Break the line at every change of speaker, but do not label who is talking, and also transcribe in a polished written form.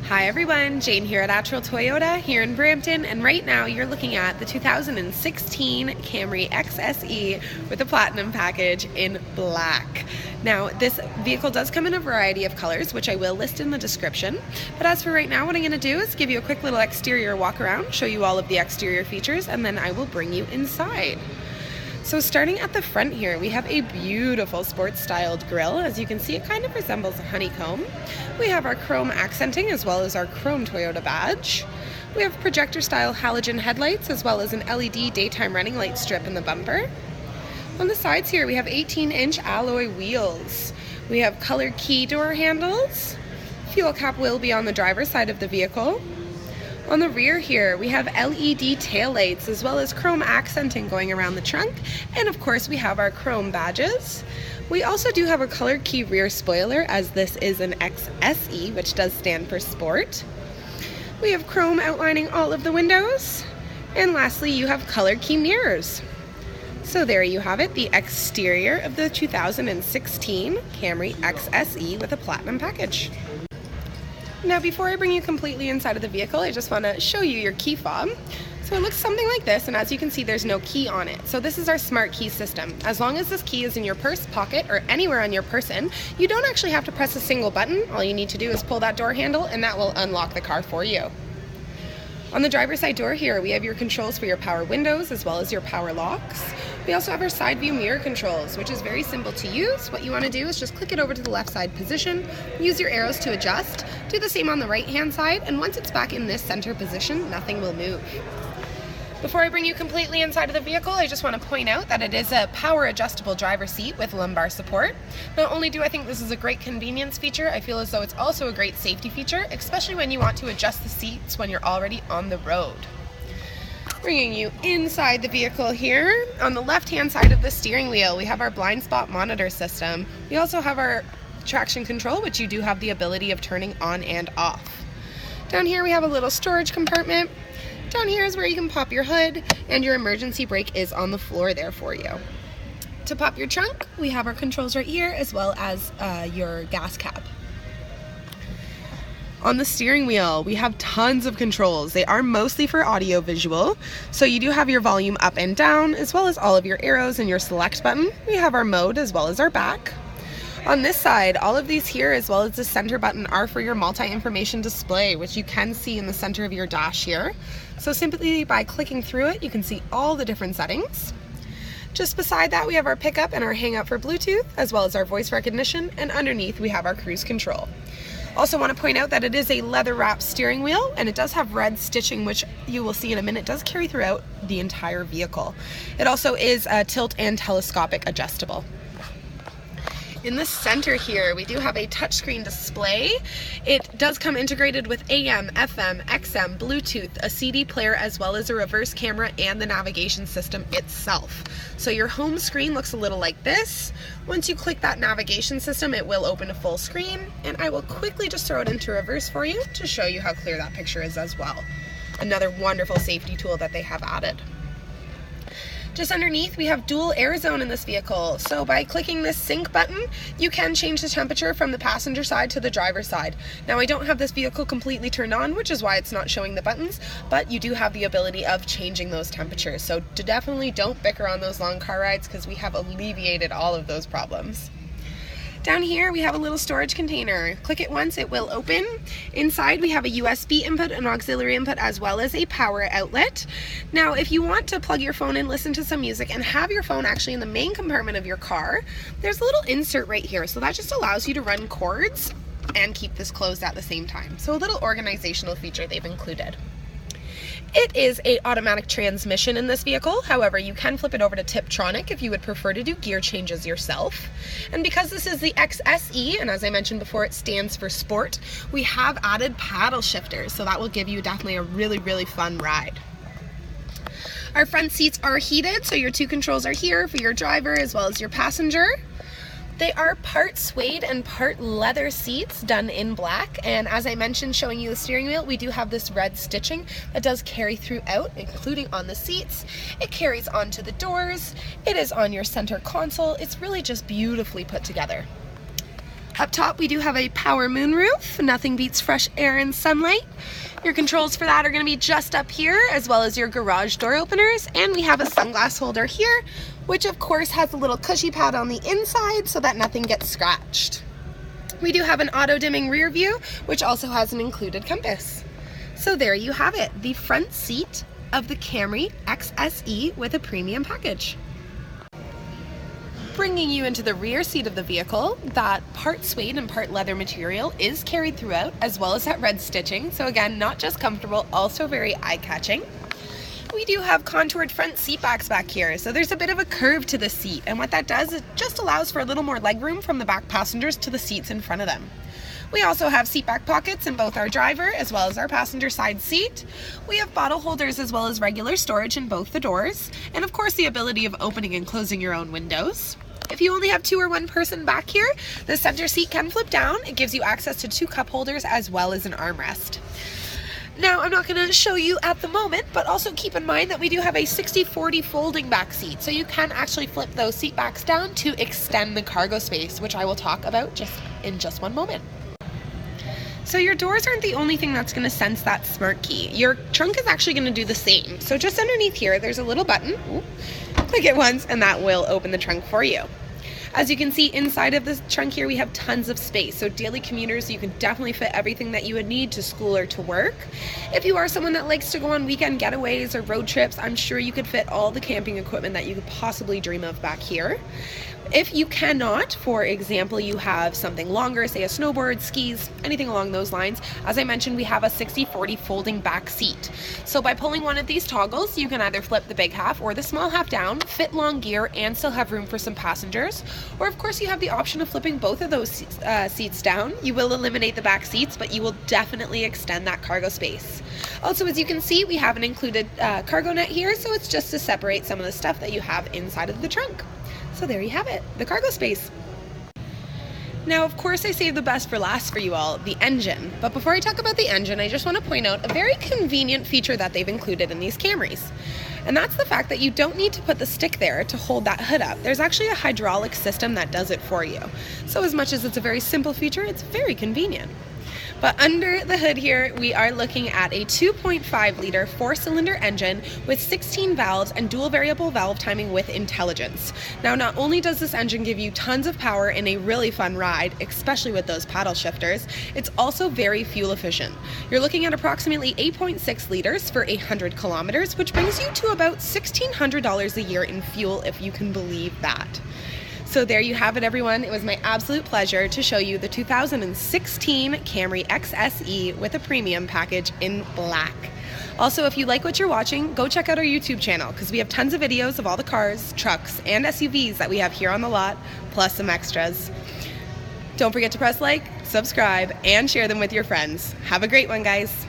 Hi everyone, Jane here at Attrell Toyota here in Brampton, and right now you're looking at the 2016 Camry XSE with the Platinum package in black. Now this vehicle does come in a variety of colors, which I will list in the description, but as for right now, what I'm going to do is give you a quick little exterior walk around, show you all of the exterior features, and then I will bring you inside. So starting at the front here, we have a beautiful sports styled grille. As you can see, it kind of resembles a honeycomb. We have our chrome accenting as well as our chrome Toyota badge. We have projector style halogen headlights as well as an LED daytime running light strip in the bumper. On the sides here, we have 18-inch alloy wheels. We have colored key door handles. Fuel cap will be on the driver's side of the vehicle. On the rear here, we have LED taillights as well as chrome accenting going around the trunk, and of course we have our chrome badges. We also do have a colored key rear spoiler, as this is an XSE, which does stand for sport. We have chrome outlining all of the windows, and lastly you have colored key mirrors. So there you have it, the exterior of the 2016 Camry XSE with a Platinum package. Now before I bring you completely inside of the vehicle, I just want to show you your key fob. So it looks something like this, and as you can see there's no key on it. So this is our smart key system. As long as this key is in your purse, pocket, or anywhere on your person, you don't actually have to press a single button. All you need to do is pull that door handle and that will unlock the car for you. On the driver's side door here, we have your controls for your power windows as well as your power locks. We also have our side view mirror controls, which is very simple to use. What you want to do is just click it over to the left side position, use your arrows to adjust, do the same on the right hand side, and once it's back in this center position, nothing will move. Before I bring you completely inside of the vehicle, I just want to point out that it is a power adjustable driver seat with lumbar support. Not only do I think this is a great convenience feature, I feel as though it's also a great safety feature, especially when you want to adjust the seats when you're already on the road. Bringing you inside the vehicle here, on the left hand side of the steering wheel, we have our blind spot monitor system. We also have our traction control, which you do have the ability of turning on and off. Down here we have a little storage compartment. Down here is where you can pop your hood, and your emergency brake is on the floor there for you. To pop your trunk, we have our controls right here as well as your gas cap. On the steering wheel, we have tons of controls. They are mostly for audio visual, so you do have your volume up and down as well as all of your arrows and your select button. We have our mode as well as our back. On this side, all of these here as well as the center button are for your multi-information display, which you can see in the center of your dash here. So simply by clicking through it, you can see all the different settings. Just beside that, we have our pickup and our hangout for Bluetooth, as well as our voice recognition, and underneath we have our cruise control. Also want to point out that it is a leather wrapped steering wheel, and it does have red stitching, which you will see in a minute does carry throughout the entire vehicle. It also is tilt and telescopic adjustable. In the center here, we do have a touchscreen display. It does come integrated with AM, FM, XM, Bluetooth, a CD player, as well as a reverse camera and the navigation system itself. So your home screen looks a little like this. Once you click that navigation system, it will open a full screen, and I will quickly just throw it into reverse for you to show you how clear that picture is as well. Another wonderful safety tool that they have added. Just underneath, we have dual air zone in this vehicle. So by clicking this sync button, you can change the temperature from the passenger side to the driver's side. Now I don't have this vehicle completely turned on, which is why it's not showing the buttons, but you do have the ability of changing those temperatures. So definitely don't bicker on those long car rides, because we have alleviated all of those problems. Down here we have a little storage container. Click it once, it will open. Inside we have a USB input, an auxiliary input, as well as a power outlet. Now if you want to plug your phone in, listen to some music, and have your phone actually in the main compartment of your car, there's a little insert right here. So that just allows you to run cords and keep this closed at the same time. So a little organizational feature they've included. It is an automatic transmission in this vehicle. However, you can flip it over to Tiptronic if you would prefer to do gear changes yourself. And because this is the XSE, and as I mentioned before, it stands for sport, we have added paddle shifters, so that will give you definitely a really fun ride. Our front seats are heated, so your two controls are here for your driver as well as your passenger. They are part suede and part leather seats done in black, and as I mentioned, showing you the steering wheel, we do have this red stitching that does carry throughout, including on the seats. It carries onto the doors, it is on your center console. It's really just beautifully put together. Up top we do have a power moonroof. Nothing beats fresh air and sunlight. Your controls for that are going to be just up here, as well as your garage door openers, and we have a sunglass holder here, which of course has a little cushy pad on the inside so that nothing gets scratched. We do have an auto dimming rear view, which also has an included compass. So there you have it, the front seat of the Camry XSE with a premium package. Bringing you into the rear seat of the vehicle, that part suede and part leather material is carried throughout, as well as that red stitching. So again, not just comfortable, also very eye-catching. We do have contoured front seat backs back here, so there's a bit of a curve to the seat, and what that does is it just allows for a little more legroom from the back passengers to the seats in front of them. We also have seat back pockets in both our driver as well as our passenger side seat. We have bottle holders as well as regular storage in both the doors, and of course the ability of opening and closing your own windows. If you only have 2 or 1 person back here, the center seat can flip down. It gives you access to 2 cup holders as well as an armrest. Now, I'm not going to show you at the moment, but also keep in mind that we do have a 60/40 folding back seat, so you can actually flip those seat backs down to extend the cargo space, which I will talk about in just one moment. So your doors aren't the only thing that's going to sense that smart key. Your trunk is actually going to do the same. So just underneath here, there's a little button. Ooh, click it once and that will open the trunk for you. As you can see inside of this trunk here, we have tons of space. So daily commuters, you can definitely fit everything that you would need to school or to work. If you are someone that likes to go on weekend getaways or road trips, I'm sure you could fit all the camping equipment that you could possibly dream of back here. If you cannot, for example, you have something longer, say a snowboard, skis, anything along those lines, as I mentioned, we have a 60/40 folding back seat. So by pulling one of these toggles, you can either flip the big half or the small half down, fit long gear, and still have room for some passengers. Or of course, you have the option of flipping both of those seats down. You will eliminate the back seats, but you will definitely extend that cargo space. Also, as you can see, we have an included cargo net here, so it's just to separate some of the stuff that you have inside of the trunk. So there you have it, the cargo space. Now, of course, I saved the best for last for you all, the engine. But before I talk about the engine, I just want to point out a very convenient feature that they've included in these Camrys. And that's the fact that you don't need to put the stick there to hold that hood up. There's actually a hydraulic system that does it for you. So as much as it's a very simple feature, it's very convenient. But under the hood here, we are looking at a 2.5 liter 4-cylinder engine with 16 valves and dual variable valve timing with intelligence. Now, not only does this engine give you tons of power and a really fun ride, especially with those paddle shifters, it's also very fuel efficient. You're looking at approximately 8.6 liters for 800 kilometers, which brings you to about $1,600 a year in fuel, if you can believe that. So there you have it, everyone. It was my absolute pleasure to show you the 2016 Camry XSE with a premium package in black. Also, if you like what you're watching, go check out our YouTube channel because we have tons of videos of all the cars, trucks, and SUVs that we have here on the lot, plus some extras. Don't forget to press like, subscribe, and share them with your friends. Have a great one, guys.